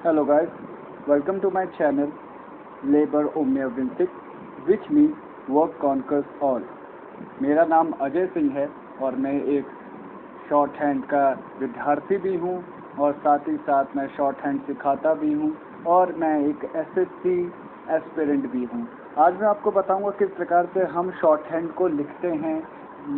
Hello guys, welcome to my channel Labor Omnia Vintic, which means work conquers all। मेरा नाम अजय सिंह है और मैं एक शॉर्ट हैंड का विद्यार्थी भी हूँ और साथ ही साथ मैं शॉर्ट हैंड सिखाता भी हूँ और मैं एक SSC एस्पिरेंट भी हूँ। आज मैं आपको बताऊँगा किस प्रकार से हम शॉर्ट हैंड को लिखते हैं।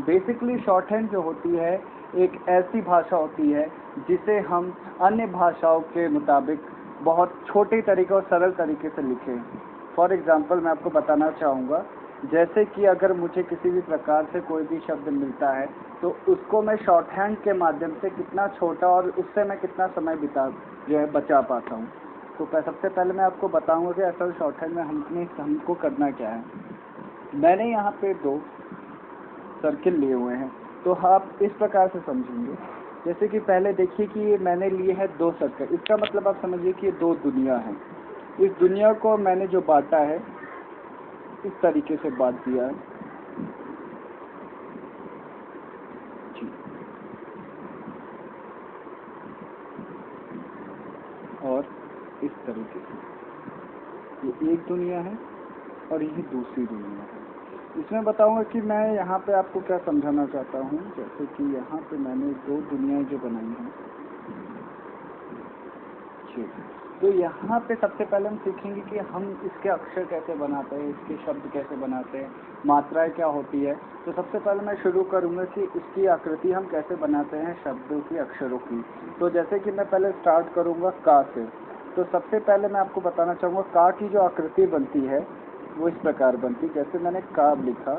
बेसिकली शॉर्ट हैंड जो होती है एक ऐसी भाषा होती है जिसे हम अन्य भाषाओं के मुताबिक बहुत छोटे तरीके और सरल तरीके से लिखें। फॉर एग्ज़ाम्पल मैं आपको बताना चाहूँगा, जैसे कि अगर मुझे किसी भी प्रकार से कोई भी शब्द मिलता है तो उसको मैं शॉर्ट हैंड के माध्यम से कितना छोटा और उससे मैं कितना समय बचा पाता हूँ। तो सबसे पहले मैं आपको बताऊँगा कि असल शॉर्ट हैंड में हमको करना क्या है। मैंने यहाँ पे 2 सर्किल लिए हुए हैं, तो आप इस प्रकार से समझेंगे। जैसे कि पहले देखिए कि ये मैंने लिए हैं 2 सर्कल, इसका मतलब आप समझिए कि ये 2 दुनिया हैं। इस दुनिया को मैंने जो बांटा है इस तरीके से बांट दिया है जी। और इस तरीके से ये एक दुनिया है और ये दूसरी दुनिया है। इसमें बताऊंगा कि मैं यहाँ पे आपको क्या समझाना चाहता हूँ। जैसे कि यहाँ पे मैंने 2 दुनियाएं जो बनाई हैं ठीक, तो यहाँ पे सबसे पहले हम सीखेंगे कि हम इसके अक्षर कैसे बनाते हैं, इसके शब्द कैसे बनाते हैं, मात्राएं क्या होती है। तो सबसे पहले मैं शुरू करूँगा कि इसकी आकृति हम कैसे बनाते हैं शब्दों की, अक्षरों की। तो जैसे कि मैं पहले स्टार्ट करूँगा का से। तो सबसे पहले मैं आपको बताना चाहूँगा का की जो आकृति बनती है वो इस प्रकार बनती। जैसे मैंने का लिखा,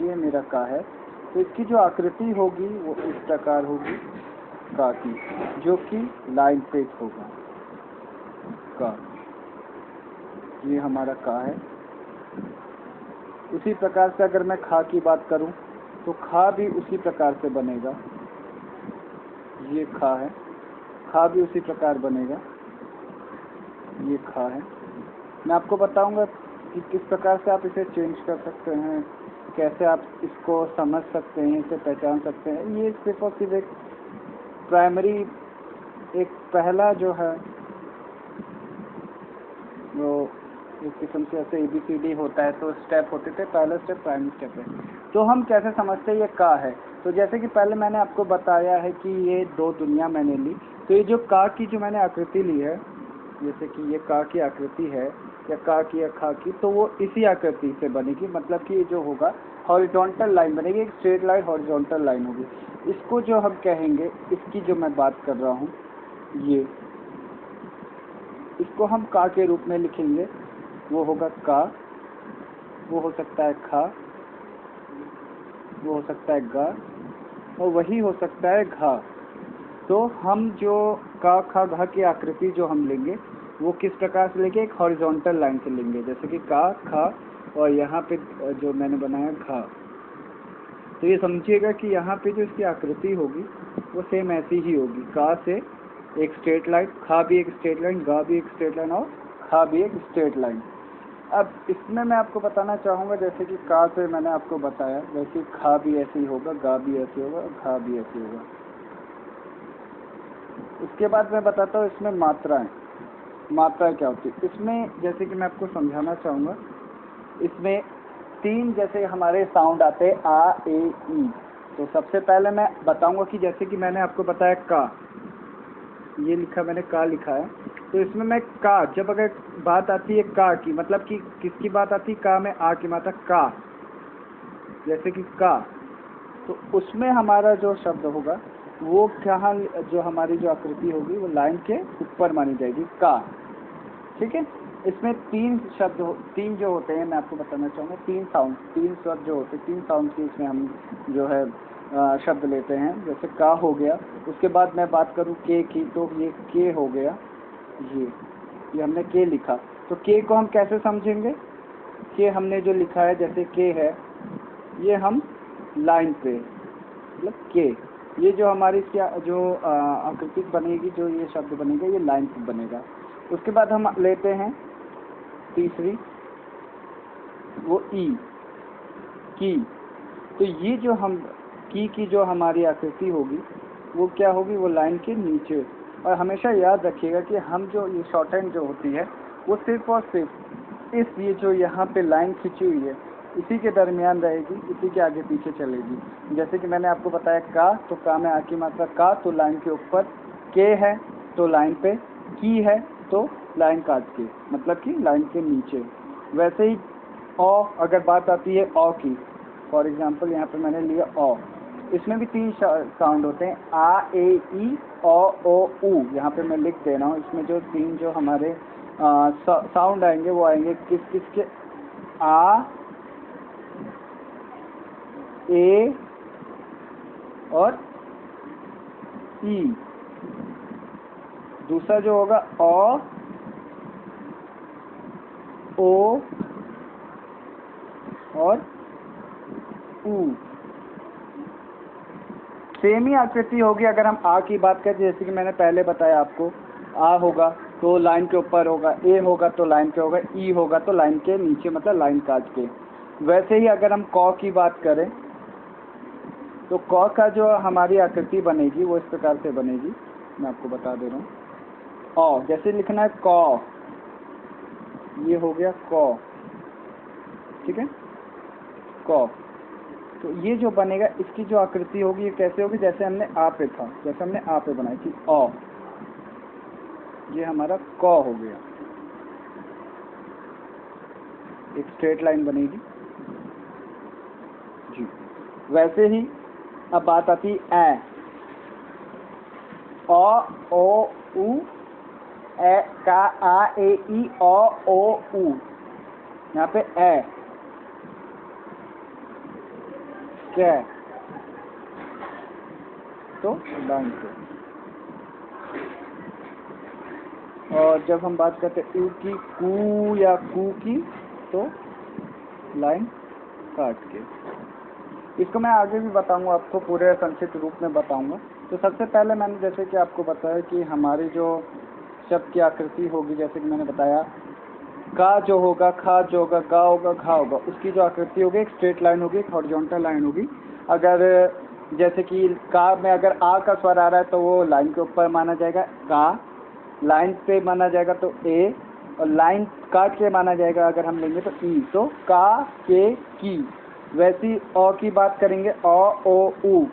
ये मेरा का है, तो इसकी जो आकृति होगी वो इस प्रकार होगी का की, जो कि लाइन पे होगा का। ये हमारा का है। उसी प्रकार से अगर मैं खा की बात करूं तो खा भी उसी प्रकार से बनेगा। ये खा है, खा भी उसी प्रकार बनेगा। ये खा है। मैं आपको बताऊंगा कि किस प्रकार से आप इसे चेंज कर सकते हैं, कैसे आप इसको समझ सकते हैं, इसे पहचान सकते हैं। ये सिर्फ और सिर्फ एक प्राइमरी, एक पहला जो है वो एक किस्म से ऐसे ABCD होता है तो स्टेप होते थे। पहला स्टेप प्राइमरी स्टेप है। तो हम कैसे समझते हैं ये का है। तो जैसे कि पहले मैंने आपको बताया है कि ये 2 दुनिया मैंने ली, तो ये जो का की जो मैंने आकृति ली है, जैसे कि ये का की आकृति है या का की या खा की, तो वो इसी आकृति से बनेगी। मतलब कि ये जो होगा हॉरिजॉन्टल लाइन बनेगी, एक स्ट्रेट लाइन हॉरिजॉन्टल लाइन होगी। इसको जो हम कहेंगे, इसकी जो मैं बात कर रहा हूँ, ये इसको हम का के रूप में लिखेंगे। वो होगा का, वो हो सकता है खा, वो हो सकता है गा और वही हो सकता है घा। तो हम जो का खा घा की आकृति जो हम लेंगे वो किस प्रकार से लेंगे, एक हॉरिजॉन्टल लाइन से लेंगे। जैसे कि का खा और यहाँ पे जो मैंने बनाया घा। तो ये समझिएगा कि यहाँ पे जो इसकी आकृति होगी वो सेम ऐसी ही होगी। का से एक स्ट्रेट लाइन, खा भी एक स्ट्रेट लाइन, गा भी एक स्ट्रेट लाइन और खा भी एक स्ट्रेट लाइन। अब इसमें मैं आपको बताना चाहूँगा, जैसे कि का से मैंने आपको बताया, वैसे खा भी ऐसे ही होगा, गा भी ऐसे होगा, घा भी ऐसे होगा। उसके बाद मैं बताता हूँ इसमें मात्राएं क्या होती है। इसमें जैसे कि मैं आपको समझाना चाहूँगा, इसमें 3 जैसे हमारे साउंड आते हैं आ, ए, ई। तो सबसे पहले मैं बताऊँगा कि जैसे कि मैंने आपको बताया का, ये लिखा मैंने का लिखा है, तो इसमें मैं का, जब अगर बात आती है का की, मतलब कि किसकी बात आती है, का में आ की मात्रा का, जैसे कि का, तो उसमें हमारा जो शब्द होगा वो क्या, जो हमारी जो आकृति होगी वो लाइन के ऊपर मानी जाएगी का। ठीक है। इसमें 3 शब्द 3 जो होते हैं, मैं आपको बताना चाहूँगा 3 साउंड, 3 स्वर जो होते हैं, 3 साउंड की इसमें हम जो है शब्द लेते हैं। जैसे का हो गया, उसके बाद मैं बात करूँ के की, तो ये के हो गया, ये हमने के लिखा। तो के को हम कैसे समझेंगे, के हमने जो लिखा है, जैसे के है, ये हम लाइन पे, मतलब के, ये जो हमारी जो आकृति बनेगी, जो ये शब्द बनेगा, ये लाइन पे बनेगा। उसके बाद हम लेते हैं तीसरी, वो ई की। तो ये जो हम की जो हमारी आकृति होगी वो क्या होगी, वो लाइन के नीचे और हमेशा याद रखिएगा कि हम जो ये शॉर्ट हैंड जो होती है वो सिर्फ और सिर्फ इस ये जो यहाँ पे लाइन खींची हुई है इसी के दरमियान रहेगी, इसी के आगे पीछे चलेगी। जैसे कि मैंने आपको बताया का, तो का में आ की मात्रा का, तो लाइन के ऊपर, के है तो लाइन पे, की है तो लाइन काट के, मतलब कि लाइन के नीचे। वैसे ही औ अगर बात आती है औ की, फॉर एग्जांपल यहाँ पे मैंने लिया औ, इसमें भी 3 साउंड होते हैं, आ ए ई औ ओ ऊ। यहाँ पे मैं लिख दे रहा हूँ, इसमें जो 3 जो हमारे साउंड आएंगे वो आएंगे किस किस के, आ, ए और ई। दूसरा जो होगा औ, ओ और ऊ। सेम ही आकृति होगी अगर हम आ की बात करें, जैसे कि मैंने पहले बताया आपको, आ होगा तो लाइन के ऊपर होगा, ए होगा तो लाइन के होगा, ई होगा तो लाइन के नीचे, मतलब लाइन काट के। वैसे ही अगर हम कौ की बात करें तो कौ का जो हमारी आकृति बनेगी वो इस प्रकार से बनेगी, मैं आपको बता दे रहा हूँ। औ जैसे लिखना है कौ, ये हो गया कौ, ठीक है, कौ। तो ये जो बनेगा इसकी जो आकृति होगी ये कैसे होगी, जैसे हमने आ पे था, जैसे हमने आ पे बनाई थी औ, ये हमारा कौ हो गया, एक स्ट्रेट लाइन बनेगी जी। वैसे ही अब बात आती है ए, औ ओ ऊ, ए का आ ए ई औ ओ ऊ। यहाँ पे ए, क्या तो लाइन पे। और जब हम बात करते हैं ऊ की, कू या कू की, तो लाइन काट के। इसको मैं आगे भी बताऊंगा, आपको पूरे संक्षिप्त रूप में बताऊंगा। तो सबसे पहले मैंने जैसे कि आपको बताया कि हमारी जो शब्द की आकृति होगी, जैसे कि मैंने बताया का जो होगा, खा जो होगा, गा होगा, घा होगा, उसकी जो आकृति होगी एक स्ट्रेट लाइन होगी, एक हॉरिजॉन्टल लाइन होगी। अगर जैसे कि का में अगर आ का स्वर आ रहा है तो वो लाइन के ऊपर माना जाएगा का, लाइन पे माना जाएगा तो ए, और लाइन काट के माना जाएगा अगर हम लेंगे तो ई, तो का, के, की। वैसी औ की बात करेंगे औ ओ ऊ,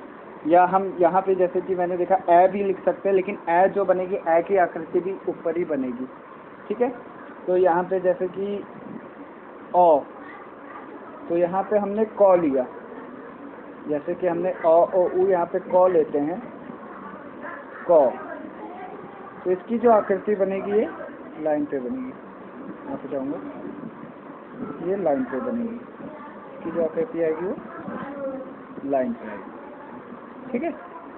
या हम यहाँ पे जैसे कि मैंने देखा ए भी लिख सकते हैं, लेकिन ए जो बनेगी ए की आकृति भी ऊपर ही बनेगी, ठीक है। तो यहाँ पे जैसे कि औ, तो यहाँ पे हमने कौ लिया, जैसे कि हमने औ ओ ऊ, यहाँ पे कौ लेते हैं कौ, तो इसकी जो आकृति बनेगी ये लाइन पे बनेगी। यहाँ पे जाऊँगा, ये लाइन पे बनेगी, इसकी जो आकृति आएगी वो लाइन पे आएगी, ठीक है।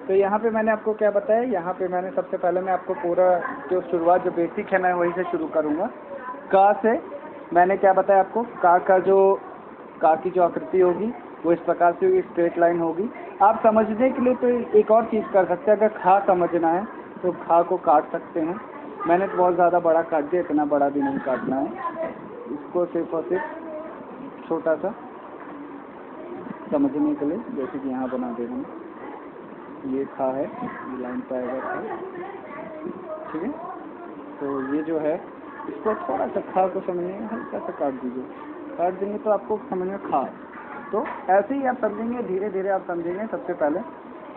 तो यहाँ पे मैंने आपको क्या बताया, यहाँ पे मैंने सबसे पहले मैं आपको पूरा जो शुरुआत जो बेसिक है मैं वहीं से शुरू करूँगा। का से मैंने क्या बताया आपको, का जो का की जो आकृति होगी वो इस प्रकार से होगी, स्ट्रेट लाइन होगी। आप समझने के लिए तो एक और चीज़ कर सकते हैं, अगर खा समझना है तो खा को काट सकते हैं। मैंने तो बहुत ज़्यादा बड़ा काट दिया, इतना बड़ा भी नहीं काटना है, इसको सिर्फ और सिर्फ छोटा सा समझने के लिए, जैसे कि यहाँ बना दे रहा हूँ, ये खा है, ये लाइन पे आएगा खा, ठीक है। तो ये जो है इसको थोड़ा सा खा को समझने में हल्का सा काट दीजिए, काट देंगे तो आपको समझ में खा। तो ऐसे ही आप समझेंगे, धीरे धीरे आप समझेंगे सबसे पहले,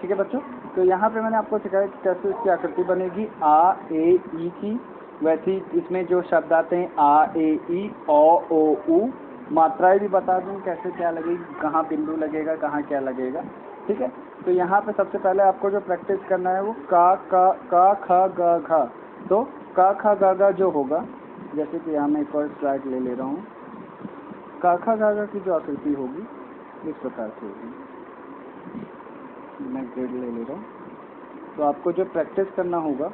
ठीक है बच्चों। तो यहाँ पे मैंने आपको सिखाया कि कैसे इसकी आकृति बनेगी आ ए ई की। वैसे ही इसमें जो शब्द आते हैं आ ए ई औ ओ ऊ, मात्राएं भी बता दूँ कैसे क्या लगेगी, कहाँ बिंदु लगेगा, कहाँ क्या लगेगा, ठीक है। तो यहाँ पे सबसे पहले आपको जो प्रैक्टिस करना है वो का खा गा घा। तो का खा गा गा जो होगा, जैसे कि यहाँ मैं एक और स्लाइड ले रहा हूँ, का खा गा गा की जो आकृति होगी इस प्रकार से होगी, मैं ग्रेड ले रहा हूँ। तो आपको जो प्रैक्टिस करना होगा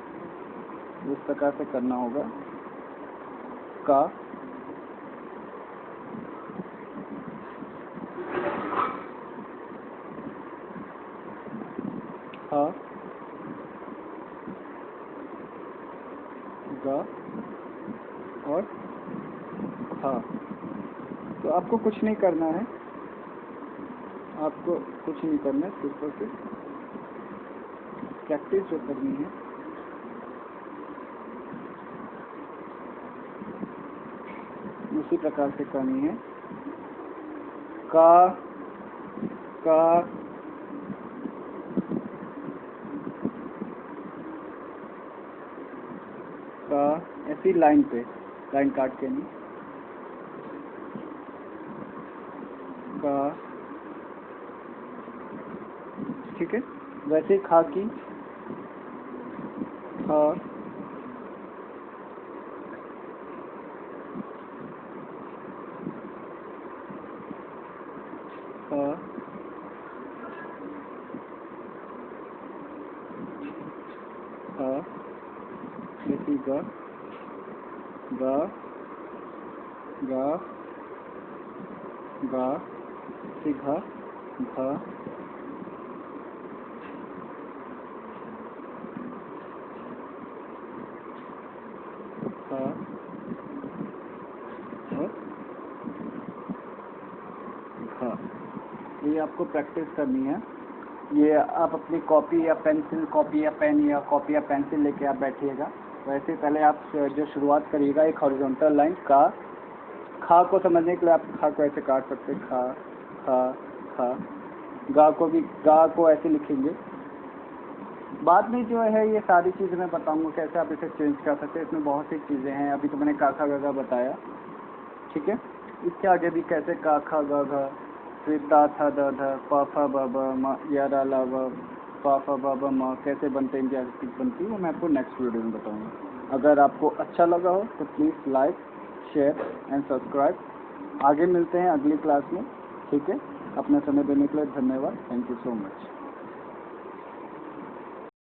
इस प्रकार से करना होगा, का खा गा और खा। तो आपको कुछ नहीं करना है, आपको कुछ नहीं करना है, सिर्फ और सिर्फ प्रैक्टिस जो करनी है उसी प्रकार से करनी है। का ऐसी लाइन पे, लाइन काट के नहीं, का, ठीक है। वैसे ही खा की, खा, जैसे ग, गा, से घ, ये आपको प्रैक्टिस करनी है। ये आप अपनी कॉपी या पेंसिल, कॉपी या पेन या कॉपी या पेंसिल लेके आप बैठिएगा। वैसे पहले आप जो शुरुआत करिएगा एक हॉरिजॉन्टल लाइन का, खा को समझने के लिए आप खा को ऐसे काट सकते हैं, खा खा खा। गा को भी, गा को ऐसे लिखेंगे। बाद में जो है ये सारी चीज़ें मैं बताऊंगा कैसे आप इसे चेंज कर सकते हैं। इसमें बहुत सी चीज़ें हैं, अभी तो मैंने का खा गा गा बताया, ठीक है। इसके आगे भी कैसे का खा गा घा, फिर ता था द ध, पा फा बा ब म, या रा ला व, पा फा बा ब म कैसे बनते हैं, क्या बनती है, वो मैं आपको नेक्स्ट वीडियो में बताऊंगा। अगर आपको अच्छा लगा हो तो please like, share and subscribe. आगे मिलते हैं अगली क्लास में, ठीक है। अपना समय देने के लिए धन्यवाद। Thank you so much.